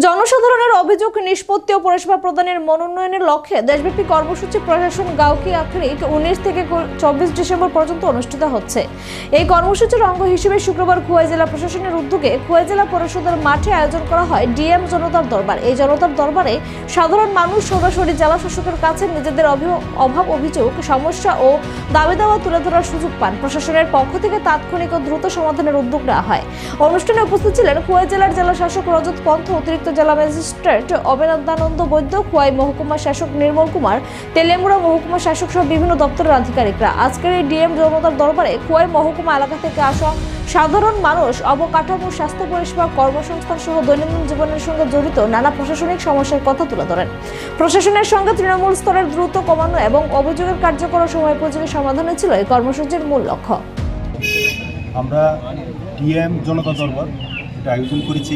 জনসাধারণের অভিযোগ নিষ্পত্তি ও পরিষেবা প্রদানের মনোনয়নের লক্ষ্যে দেশব্যাপী কর্মসূচি প্রশাসন গাউকি আখড়িক 19 থেকে 24 ডিসেম্বর পর্যন্ত অনুষ্ঠিত হচ্ছে। এই কর্মসূচির অঙ্গ হিসেবে শুক্রবার খোয়াই জেলা প্রশাসনের উদ্যোগে খোয়াই জেলা পরিষদের মাঠে আয়োজন করা হয় ডিএম জনতার দরবার। এই জনতার দরবারে সাধারণ মানুষ সরাসরি জেলা শাসকের কাছে নিজেদের অভাব অভিযোগ সমস্যা ও দাবি দাওয়া তুলে ধরার সুযোগ পান। প্রশাসনের পক্ষ থেকে তাৎক্ষণিক ও দ্রুত সমাধানের উদ্যোগ নেওয়া হয়। অনুষ্ঠানে উপস্থিত ছিলেন খোয়াই জেলার জেলা শাসক রজত পন্থ, অতিরিক্ত জেলা ম্যাজিস্ট্রেট অবনানন্দ বৈদ্য, খোয়াই মহকুমা শাসক নির্মল কুমার, তেলেমুড়া মহকুমা শাসক সহ বিভিন্ন দপ্তরের আধিকারিকরা। আজকের এই ডিএম জনতার দরবারে খোয়াই মহকুমা এলাকা থেকে আসা সাধারণ মানুষ অবকাঠামো, স্বাস্থ্য পরিষেবা, কর্মসংস্থান সহ দৈনন্দিন জীবনের সঙ্গে জড়িত নানা প্রশাসনিক সমস্যার কথা তুলে ধরেন। প্রশাসনের সঙ্গে তৃণমূল স্তরের দ্রুত কমানো এবং অভিযোগের কার্যকর সময়োপযোগী সমাধানে ছিল এই কর্মসূচির মূল লক্ষ্য। আমরা ডিএম জনতা দরবার এটা আয়োজন করেছি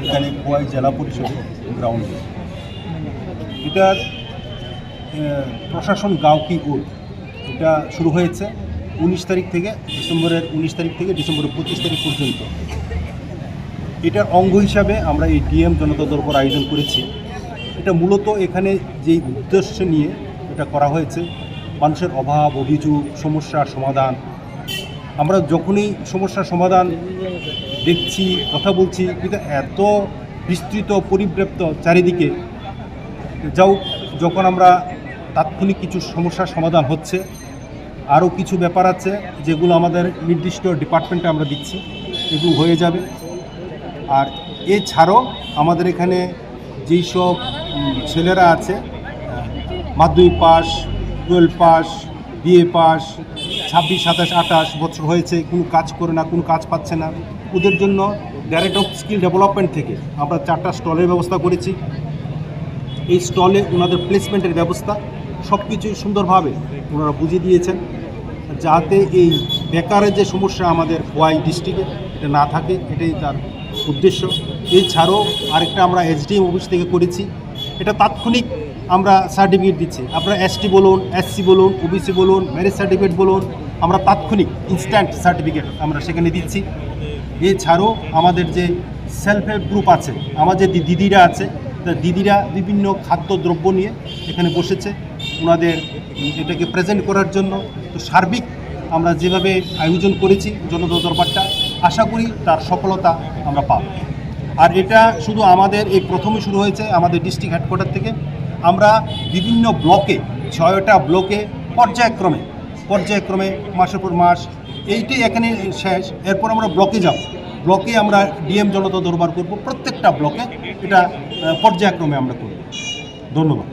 এখানে খোয়াই জেলা পরিষদের গ্রাউন্ডে। এটার প্রশাসন গাউকি ওড এটা শুরু হয়েছে 19 তারিখ থেকে ডিসেম্বরের 19 তারিখ থেকে ডিসেম্বরের 25 তারিখ পর্যন্ত। এটার অঙ্গ হিসাবে আমরা এই ডিএম জনতা দরবার আয়োজন করেছি। এটা মূলত এখানে যেই উদ্দেশ্য নিয়ে এটা করা হয়েছে, মানুষের অভাব অভিযোগ সমস্যার সমাধান। আমরা যখনই সমস্যার সমাধান দেখছি, কথা বলছি, কিন্তু এত বিস্তৃত পরিব্যাপ্ত চারিদিকে যখন আমরা তাৎক্ষণিক কিছু সমস্যার সমাধান হচ্ছে, আরও কিছু ব্যাপার আছে যেগুলো আমাদের নির্দিষ্ট ডিপার্টমেন্টে আমরা দিচ্ছি, এগুলো হয়ে যাবে। আর এছাড়াও আমাদের এখানে যেই সব ছেলেরা আছে মাধ্যমিক পাস, 12 পাস, বিএ পাস, 26, 27, 28 বছর হয়েছে, কোনো কাজ করে না, কোনো কাজ পাচ্ছে না, ওদের জন্য ডাইরেক্ট অফ স্কিল ডেভেলপমেন্ট থেকে আমরা 4টা স্টলের ব্যবস্থা করেছি। এই স্টলে ওনাদের প্লেসমেন্টের ব্যবস্থা সব কিছুই সুন্দরভাবে ওনারা বুঝিয়ে দিয়েছেন, যাতে এই বেকারের যে সমস্যা আমাদের খোয়াই ডিস্ট্রিক্টে এটা না থাকে, এটাই তার উদ্দেশ্য। এছাড়াও আরেকটা আমরা এসডিএম অফিস থেকে করেছি, এটা তাৎক্ষণিক আমরা সার্টিফিকেট দিচ্ছি। আপনারা এসটি বলুন, এসসি বলুন, ওবিসি বলুন, ম্যারেজ সার্টিফিকেট বলুন, আমরা তাৎক্ষণিক ইনস্ট্যান্ট সার্টিফিকেট আমরা সেখানে দিচ্ছি। এছাড়াও আমাদের যে সেলফ হেল্প গ্রুপ আছে, আমাদের যে দিদিরা আছে, দিদিরা বিভিন্ন খাদ্যদ্রব্য নিয়ে এখানে বসেছে ওনাদের এটাকে প্রেজেন্ট করার জন্য। তো সার্বিক আমরা যেভাবে আয়োজন করেছি জনতা দরবারটা, আশা করি তার সফলতা আমরা পাব। আর এটা শুধু আমাদের এই প্রথমে শুরু হয়েছে আমাদের ডিস্ট্রিক্ট হেডকোয়ার্টার থেকে। আমরা বিভিন্ন ব্লকে 6টা ব্লকে পর্যায়ক্রমে মাসের পর মাস, এইটাই এখানে শেষ। এরপর আমরা ব্লকে যাব, ব্লকে আমরা ডিএম জনতা দরবার করব, প্রত্যেকটা ব্লকে এটা পর্যায়ক্রমে আমরা করব। ধন্যবাদ।